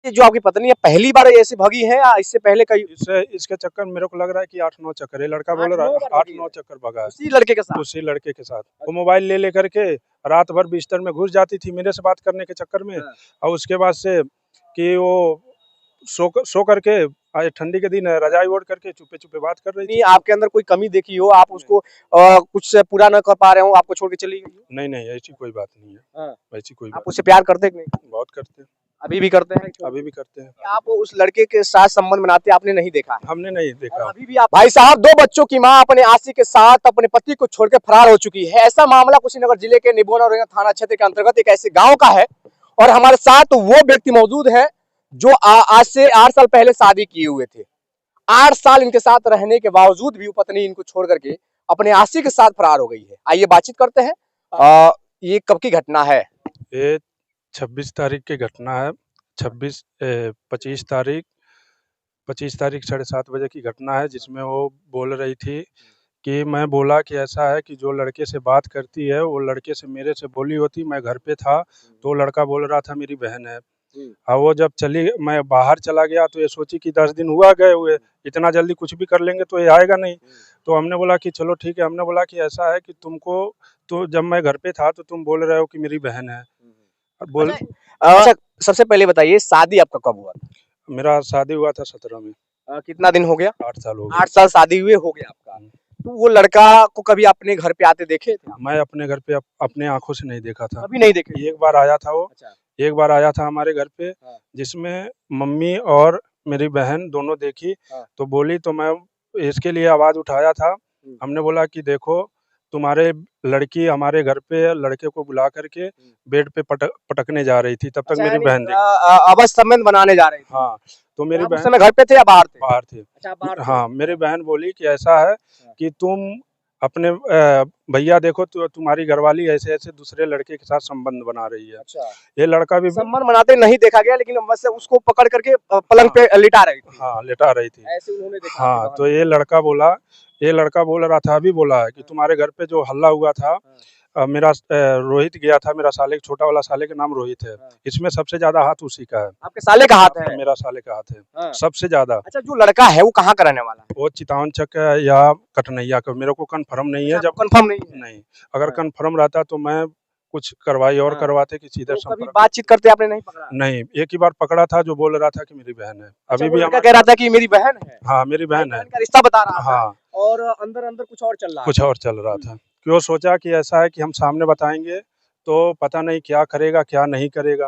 ये जो आपकी पत्नी है पहली बार ऐसी भगी है या इससे पहले कई इसके चक्कर मेरे को लग रहा है कि 8-9 चक्कर, ये लड़का बोल रहा है 8-9 चक्कर भगा है उसी लड़के के साथ। उसी लड़के के साथ। वो मोबाइल ले लेकर के रात भर बिस्तर में घुस जाती थी मेरे से बात करने के चक्कर में। और उसके बाद से कि वो सो करके आज ठंडी के दिन है, रजाई ओढ़ करके चुपे चुपे बात कर रही थी। आपके अंदर कोई कमी देखी हो, आप उसको कुछ से पूरा न कर पा रहे हो, आपको छोड़ के चली गई हो? नहीं ऐसी कोई बात नहीं है, ऐसी कोई आप बात उससे प्यार करते कि नहीं? बहुत करते हैं, अभी भी करते हैं? अभी भी करते हैं। आप उस लड़के के साथ संबंध बनाते आपने नहीं देखा है? हमने नहीं देखा। अभी भी आप भाई साहब, 2 बच्चों की मां अपने आशिक के साथ अपने पति को छोड़कर फरार हो चुकी है। ऐसा मामला कुशीनगर जिले के निबोना औरंगा थाना क्षेत्र के अंतर्गत एक ऐसे गांव का है और हमारे साथ वो व्यक्ति मौजूद है जो आज से 8 साल पहले शादी किए हुए थे। 8 साल इनके साथ रहने के बावजूद भी पत्नी इनको छोड़ करके अपने आशिक के साथ फरार हो गई है। आइए बातचीत करते हैं। ये कब की घटना है? ये 26 तारीख की घटना है। 25 तारीख 7:30 बजे की घटना है, जिसमें वो बोल रही थी कि मैं बोला कि ऐसा है कि जो लड़के से बात करती है वो लड़के से मेरे से बोली होती, मैं घर पे था तो लड़का बोल रहा था मेरी बहन है। और वो जब चली, मैं बाहर चला गया तो ये सोची कि 10 दिन हुआ गए हुए, इतना जल्दी कुछ भी कर लेंगे तो ये आएगा नहीं। तो हमने बोला कि चलो ठीक है, हमने बोला कि ऐसा है कि तुमको, तो जब मैं घर पे था तो तुम बोल रहे हो कि मेरी बहन है। बोल अच्छा, सबसे पहले बताइए शादी आपका कब हुआ? मेरा शादी हुआ था 17 में। कितना दिन हो गया? 8 साल हो गए। 8 साल शादी हुए हो गया आपका। तो वो लड़का को कभी अपने घर पे आते देखे थे? मैं अपने घर पे अपने आंखों से नहीं देखा था। कभी नहीं देखे? एक बार आया था वो। अच्छा। एक बार आया था हमारे घर पे, जिसमें मम्मी और मेरी बहन दोनों देखी। तो बोली तो मैं इसके लिए आवाज उठाया था। हमने बोला कि देखो तुम्हारे लड़की हमारे घर पे लड़के को बुला करके बेड पे पटकने जा रही थी, तब तक मेरी बहन अवैध संबंध बनाने जा रहे थे। हाँ, तो मेरी बहन समय घर पे थे या बाहर थे? बाहर थी। अच्छा, बाहर थे। हाँ, मेरी बहन बोली कि ऐसा है कि तुम अपने भैया देखो तुम्हारी घरवाली ऐसे-ऐसे दूसरे लड़के के साथ संबंध बना रही है। अच्छा। ये लड़का भी संबंध बनाते नहीं देखा गया, लेकिन बस उसको पकड़ करके पलंग पे लिटा रही थी। हाँ, लिटा रही थी। ऐसे उन्होंने देखा। हाँ, तो ये लड़का बोल रहा था, अभी बोला है कि तुम्हारे घर पे जो हल्ला हुआ था, मेरा रोहित गया था, मेरा साले छोटा वाला साले का नाम रोहित है। इसमें सबसे ज्यादा हाथ उसी का है। आपके साले का हाथ है? मेरा साले का हाथ है सबसे ज्यादा। अच्छा, जो लड़का है वो कहाँ का रहने वाला है? वो चितौन चक या कठनैया का, मेरे को कंफर्म नहीं है। जब कंफर्म नहीं, अगर कंफर्म रहता तो मैं कुछ कार्रवाई और करवाते कि सीधा तो कभी बातचीत करते आपने नहीं पकड़ा? नहीं, एक ही बार पकड़ा था जो बोल रहा था कि मेरी बहन है। अच्छा, अभी भी कह रहा था कि मेरी बहन है। हाँ, मेरी बहन है। का रिश्ता बता रहा था। हाँ, और अंदर अंदर कुछ और चल रहा था। क्यों सोचा कि ऐसा है कि हम सामने बताएंगे तो पता नहीं क्या करेगा क्या नहीं करेगा।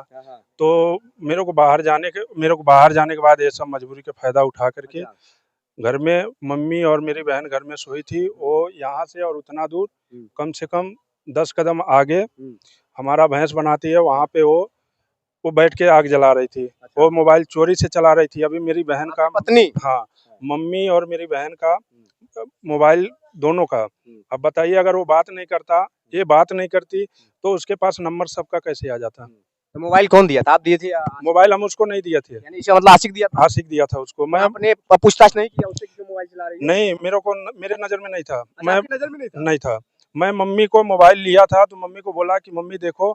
तो मेरे को बाहर जाने के बाद ये सब मजबूरी का फायदा उठा करके घर में मम्मी और मेरी बहन घर में सोई थी। वो यहाँ से और उतना दूर कम से कम 10 कदम आगे हमारा भैंस बनाती है, वहाँ पे वो बैठ के आग जला रही थी। वो मोबाइल चोरी से चला रही थी। अभी मेरी बहन का पत्नी, हाँ, मम्मी और मेरी बहन का मोबाइल दोनों का। अब बताइए, अगर वो बात नहीं करता, ये बात नहीं करती, तो उसके पास नंबर सबका कैसे आ जाता? तो मोबाइल कौन दिया था? आप दिए थे या? मोबाइल हम उसको नहीं दिए थे। यानी इसका मतलब आशिक दिया था? आशिक दिया था उसको। मैं आपने पूछताछ नहीं किया उससे कि क्यों मोबाइल चला रही है? नहीं, मेरे नजर में नहीं था। मैं नजर में नहीं था। मैं मम्मी को मोबाइल लिया था तो मम्मी को बोला कि मम्मी देखो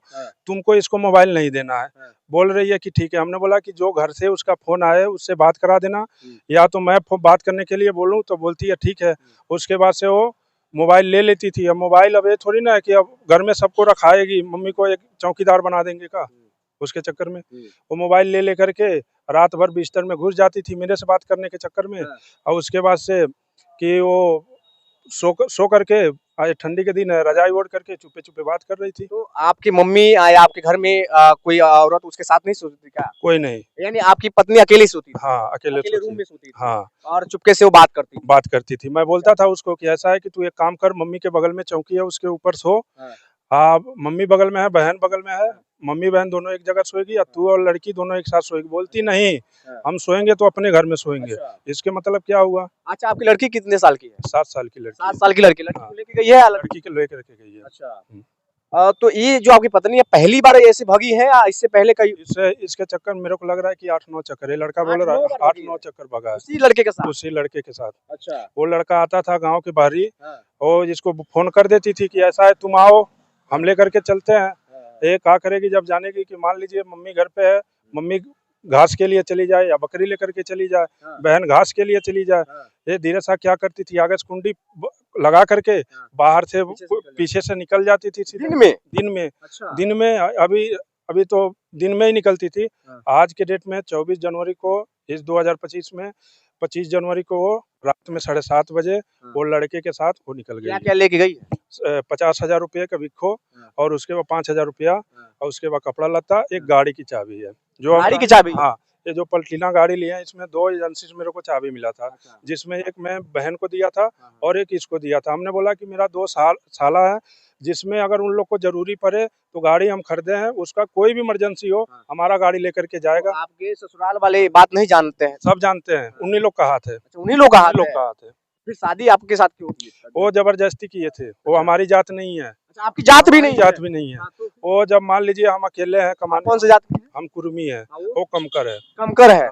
तुमको इसको मोबाइल नहीं देना है। बोल रही है कि ठीक है। हमने बोला कि जो घर से उसका फोन आए उससे बात करा देना, या तो मैं बात करने के लिए बोलूं, तो बोलती है ठीक है। उसके बाद से वो मोबाइल ले लेती थी। अब मोबाइल अब ये थोड़ी ना है कि अब घर में सबको रखाएगी, मम्मी को एक चौकीदार बना देंगे का उसके चक्कर में। वो मोबाइल ले लेकर के रात भर बिस्तर में घुस जाती थी मेरे से बात करने के चक्कर में। और उसके बाद से कि वो सो करके आज ठंडी के दिन है, रजाई ओढ़ करके चुपे चुपे बात कर रही थी। तो आपकी मम्मी या आपके घर में कोई औरत उसके साथ नहीं सोती थी क्या? कोई नहीं। यानी आपकी पत्नी अकेली सोती थी? हाँ, अकेले रूम में सोती थी। हाँ, और चुपके से वो बात करती थी। मैं बोलता था उसको कि ऐसा है कि तू एक काम कर, मम्मी के बगल में चौकी है उसके ऊपर सो। मम्मी बगल में है, बहन बगल में है, मम्मी बहन दोनों एक जगह सोएगी, या तू और लड़की दोनों एक साथ सोएगी। बोलती नहीं, हम सोएंगे तो अपने घर में सोएंगे। इसके मतलब क्या हुआ? अच्छा, आपकी लड़की कितने साल की है? 7 साल की लड़की। 7 साल की लड़की को लेके गई है? लड़की के लेकर के गई है। अच्छा। तो ये जो आपकी पत्नी है पहली बार ऐसी भगी है या इससे पहले कई? इसके चक्कर मेरे को लग रहा है कि 8-9 चक्कर, ये लड़का बोल रहा है 8-9 चक्कर भगा है उसी लड़के के साथ? उसी लड़के के साथ। अच्छा। वो लड़का आता था गांव के बाहरी, और जिसको फोन कर देती थी कि ऐसा है तुम आओ, हम लेकर के चलते हैं। ये क्या करेगी जब जानेगी कि मान लीजिए मम्मी घर पे है, मम्मी घास के लिए चली जाए या बकरी लेकर के चली जाए, हाँ। बहन घास के लिए चली जाए। हाँ। ये धीरे सा क्या करती थी, आगे से कुंडी लगा करके हाँ। बाहर से पीछे से निकल पीछे से निकल जाती थी सीधे। दिन में? दिन में, अच्छा। दिन में अभी अभी तो दिन में ही निकलती थी। हाँ। आज के डेट में 24 जनवरी को इस 2025 में 25 जनवरी को वो रात में 7:30 बजे हाँ। वो लड़के के साथ वो निकल क्या गई। क्या लेके गई है? 50,000 रुपये का बिक्खो हाँ। और उसके बाद 5,000 रुपया हाँ। और उसके बाद कपड़ा लत्ता, एक हाँ। गाड़ी की चाबी है। जो गाड़ी की चाबी? हाँ, ये जो पलटीना गाड़ी लिए हैं इसमें 2 एजेंसी से मेरे को चाबी मिला था, अच्छा। जिसमें एक मैं बहन को दिया था हाँ। और एक इसको दिया था। हमने बोला कि मेरा 2 साला है, जिसमें अगर उन लोग को जरूरी पड़े तो गाड़ी हम खरीदे हैं, उसका कोई भी इमरजेंसी हो हाँ। हमारा गाड़ी लेकर के जाएगा। तो आपके ससुराल वाले ये बात नहीं जानते हैं? सब जानते हैं, उन्हीं लोग का हाथ है, अच्छा, उन्हीं लोग का हाथ उन्हीं लोग है। का हाथ है। फिर शादी आपके साथ क्यों की? वो जबरदस्ती किए थे, वो हमारी जात नहीं है। अच्छा, आपकी जात भी नहीं जात है? भी नहीं है। हाँ, तो वो जब मान लीजिए हम अकेले हैं आप कमाने, कौन सी जात के हैं? हम कुर्मी है, हाँ, वो वो कमकर है। कमकर है।